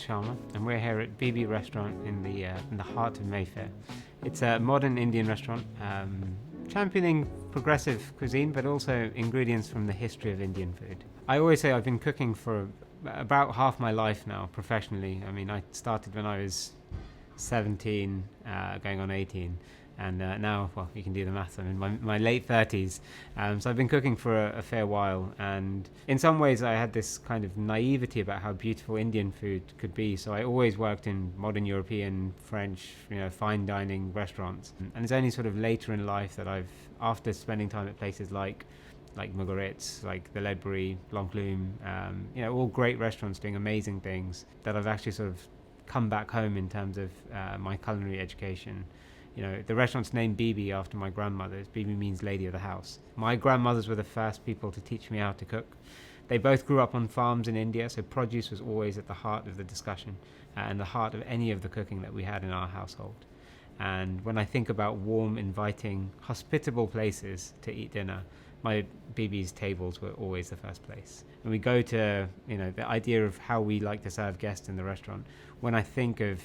Sharma, and we're here at Bibi restaurant in the heart of Mayfair. It's a modern Indian restaurant, championing progressive cuisine, but also ingredients from the history of Indian food. I always say I've been cooking for about half my life now, professionally. I mean, I started when I was 17, going on 18. And now, well, you can do the maths. I'm in my late 30s. So I've been cooking for a fair while. And in some ways, I had this kind of naivety about how beautiful Indian food could be. So I always worked in modern European, French, fine dining restaurants. And it's only sort of later in life that after spending time at places like Mugaritz, like the Ledbury, L'Enclume, all great restaurants doing amazing things, that I've actually sort of come back home in terms of my culinary education. The restaurant's named Bibi after my grandmother. Bibi means lady of the house. My grandmothers were the first people to teach me how to cook. They both grew up on farms in India, so produce was always at the heart of the discussion and the heart of any of the cooking that we had in our household. And when I think about warm, inviting, hospitable places to eat dinner, my Bibi's tables were always the first place. And we go to, the idea of how we like to serve guests in the restaurant. When I think of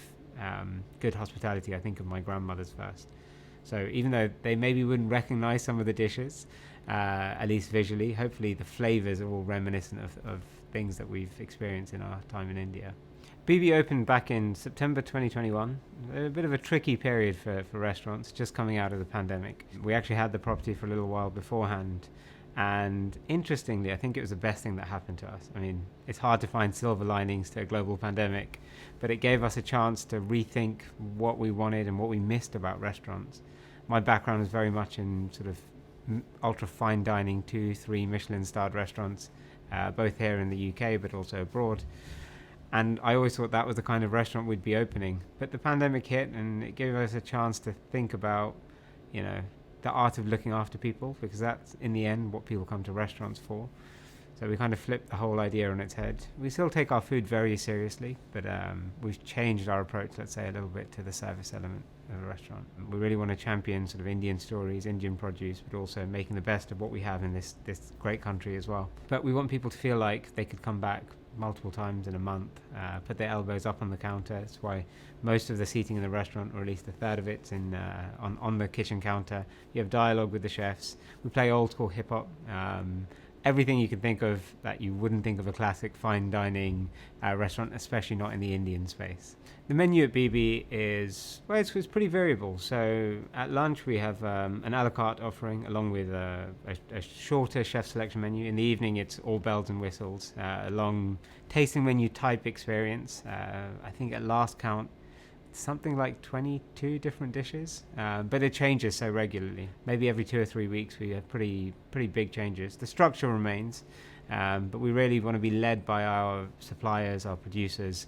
good hospitality, I think of my grandmothers first. So even though they maybe wouldn't recognize some of the dishes, at least visually, hopefully the flavors are all reminiscent of things that we've experienced in our time in India. Bibi opened back in September 2021, a bit of a tricky period for restaurants, just coming out of the pandemic. We actually had the property for a little while beforehand, and interestingly, I think it was the best thing that happened to us. I mean, it's hard to find silver linings to a global pandemic, but it gave us a chance to rethink what we wanted and what we missed about restaurants. My background was very much in sort of ultra fine dining, 2-3 Michelin-starred restaurants, both here in the UK, but also abroad. And I always thought that was the kind of restaurant we'd be opening. But the pandemic hit, and it gave us a chance to think about, the art of looking after people, because that's in the end what people come to restaurants for. So we kind of flipped the whole idea on its head. We still take our food very seriously, but we've changed our approach, let's say, a little bit to the service element of a restaurant. We really want to champion sort of Indian stories, Indian produce, but also making the best of what we have in this great country as well. But we want people to feel like they could come back multiple times in a month, put their elbows up on the counter. That's why most of the seating in the restaurant, or at least a third of it's on the kitchen counter. You have dialogue with the chefs. We play old school hip hop. Everything you can think of that you wouldn't think of a classic fine dining restaurant, especially not in the Indian space. The menu at Bibi it's pretty variable. So at lunch we have an a la carte offering along with a shorter chef selection menu. In the evening it's all bells and whistles, a long tasting menu type experience. I think at last count something like 22 different dishes, but it changes so regularly. Maybe every 2 or 3 weeks we have pretty big changes. The structure remains, but we really want to be led by our suppliers, our producers,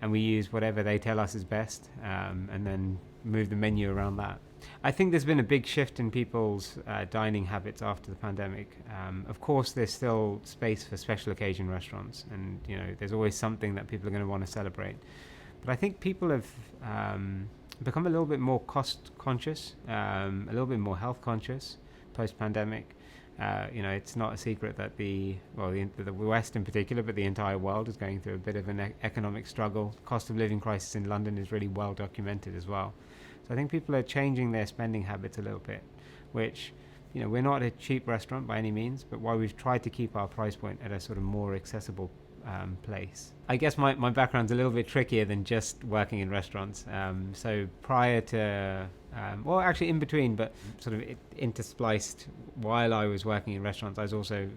and we use whatever they tell us is best, and then move the menu around that. I think there's been a big shift in people's dining habits after the pandemic. Of course, there's still space for special occasion restaurants, and there's always something that people are going to want to celebrate. But I think people have become a little bit more cost conscious, a little bit more health conscious post-pandemic. It's not a secret that the West in particular, but the entire world is going through a bit of an economic struggle. The cost of living crisis in London is really well documented as well. So I think people are changing their spending habits a little bit, which, we're not a cheap restaurant by any means, but why we've tried to keep our price point at a sort of more accessible place. I guess my background's a little bit trickier than just working in restaurants. So prior to, actually in between, but sort of interspliced while I was working in restaurants, I was also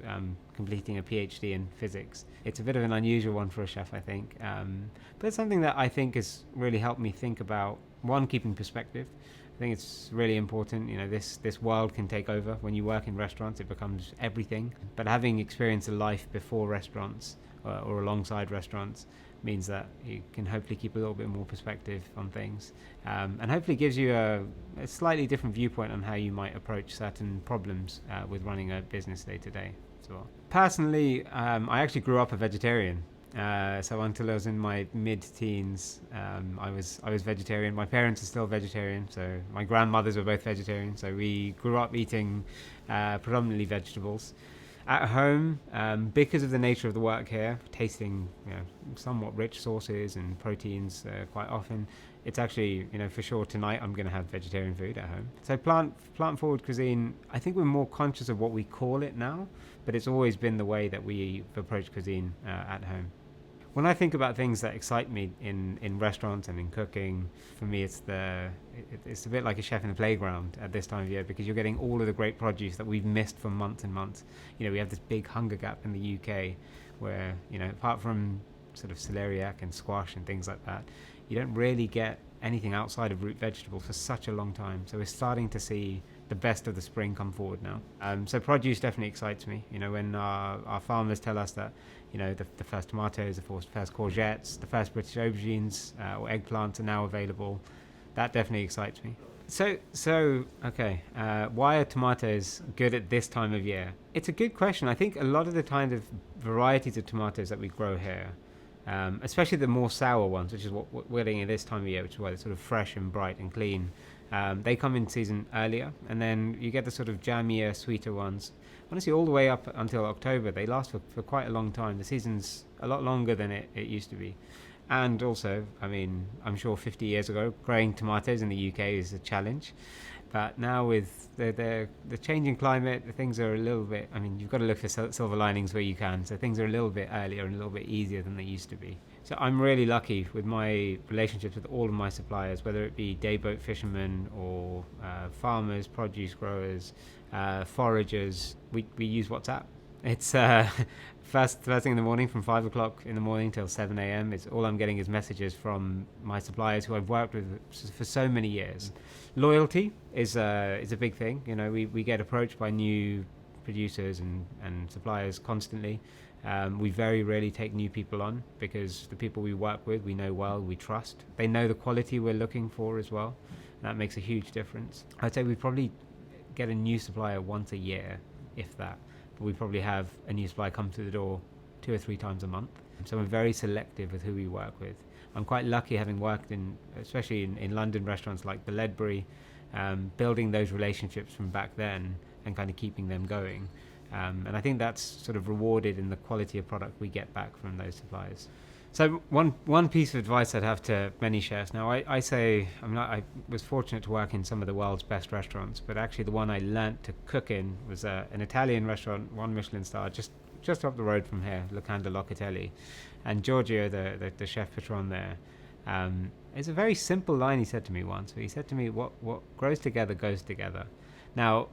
completing a PhD in physics. It's a bit of an unusual one for a chef, I think. But it's something that I think has really helped me think about, one, keeping perspective. I think it's really important. This world can take over. When you work in restaurants, it becomes everything. But having experienced a life before restaurants or alongside restaurants means that you can hopefully keep a little bit more perspective on things, and hopefully gives you a slightly different viewpoint on how you might approach certain problems with running a business day to day as well. Personally, I actually grew up a vegetarian. So until I was in my mid-teens, I was vegetarian. My parents are still vegetarian, so my grandmothers were both vegetarian. So we grew up eating predominantly vegetables. At home, because of the nature of the work here, tasting somewhat rich sauces and proteins quite often, it's actually, for sure tonight I'm going to have vegetarian food at home. So plant-forward cuisine, I think we're more conscious of what we call it now, but it's always been the way that we approach cuisine at home. When I think about things that excite me in restaurants and in cooking, for me it's a bit like a chef in the playground at this time of year, because you're getting all of the great produce that we've missed for months and months. We have this big hunger gap in the UK where, apart from sort of celeriac and squash and things like that, you don't really get anything outside of root vegetables for such a long time. So we're starting to see the best of the spring come forward now. So produce definitely excites me. When our farmers tell us that, the first tomatoes, the first courgettes, the first British aubergines or eggplants are now available, that definitely excites me. So okay, why are tomatoes good at this time of year? It's a good question. I think a lot of the kind of varieties of tomatoes that we grow here, especially the more sour ones, which is what we're getting at this time of year, which is why they're sort of fresh and bright and clean. They come in season earlier, and then you get the sort of jammier, sweeter ones. Honestly, all the way up until October, they last for quite a long time. The season's a lot longer than it used to be. And also, I'm sure 50 years ago, growing tomatoes in the UK is a challenge. But now with the changing climate, things are a little bit, you've got to look for silver linings where you can. So things are a little bit earlier and a little bit easier than they used to be. So I'm really lucky with my relationships with all of my suppliers, whether it be dayboat fishermen or farmers, produce growers, foragers. We use WhatsApp. It's first thing in the morning, from 5 o'clock in the morning till 7 a.m. It's all I'm getting is messages from my suppliers who I've worked with for so many years. Loyalty is a big thing. We get approached by new producers and suppliers constantly. We very rarely take new people on, because the people we work with, we know well, we trust. They know the quality we're looking for as well. That makes a huge difference. I'd say we probably get a new supplier once a year, if that. But we probably have a new supplier come through the door 2 or 3 times a month. So we're very selective with who we work with. I'm quite lucky, having worked especially in London restaurants like the Ledbury, building those relationships from back then and kind of keeping them going. And I think that's sort of rewarded in the quality of product we get back from those suppliers. So one piece of advice I'd have to many chefs. Now I was fortunate to work in some of the world's best restaurants, but actually the one I learnt to cook in was an Italian restaurant, 1 Michelin-starred, just up the road from here, Locanda Locatelli. And Giorgio, the chef patron there, it's a very simple line he said to me once. He said to me, what grows together goes together. Now,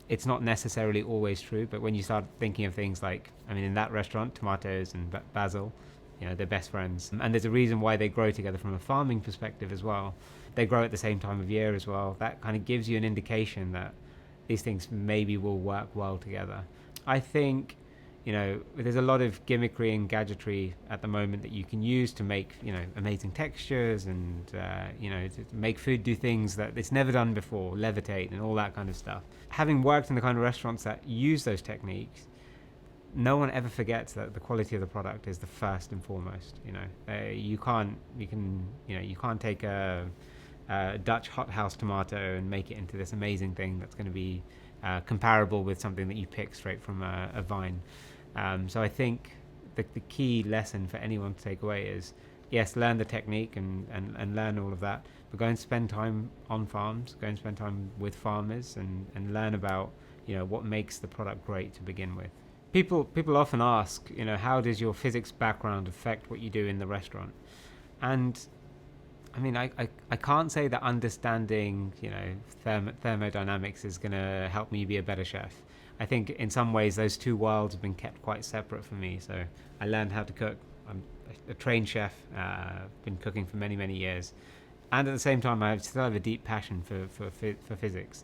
it's not necessarily always true, but when you start thinking of things like, in that restaurant, tomatoes and basil, they're best friends. And there's a reason why they grow together from a farming perspective as well. They grow at the same time of year as well. That kind of gives you an indication that these things maybe will work well together. I think, there's a lot of gimmickry and gadgetry at the moment that you can use to make, amazing textures and, to make food do things that it's never done before, levitate and all that kind of stuff. Having worked in the kind of restaurants that use those techniques, no one ever forgets that the quality of the product is the first and foremost. You can't take a Dutch hothouse tomato and make it into this amazing thing that's going to be comparable with something that you pick straight from a vine. So I think the key lesson for anyone to take away is, yes, learn the technique and learn all of that, but go and spend time on farms, go and spend time with farmers and learn about what makes the product great to begin with. People often ask, how does your physics background affect what you do in the restaurant? And I can't say that understanding thermodynamics is going to help me be a better chef. I think in some ways those two worlds have been kept quite separate for me. So I learned how to cook. I'm a trained chef, been cooking for many, many years. And at the same time, I still have a deep passion for physics.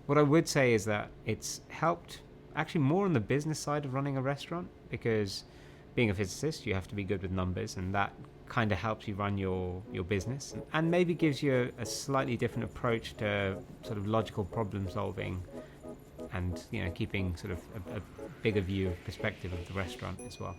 What I would say is that it's helped actually more on the business side of running a restaurant, because being a physicist, you have to be good with numbers, and that kind of helps you run your business, and maybe gives you a slightly different approach to sort of logical problem solving, and keeping sort of a bigger view of perspective of the restaurant as well.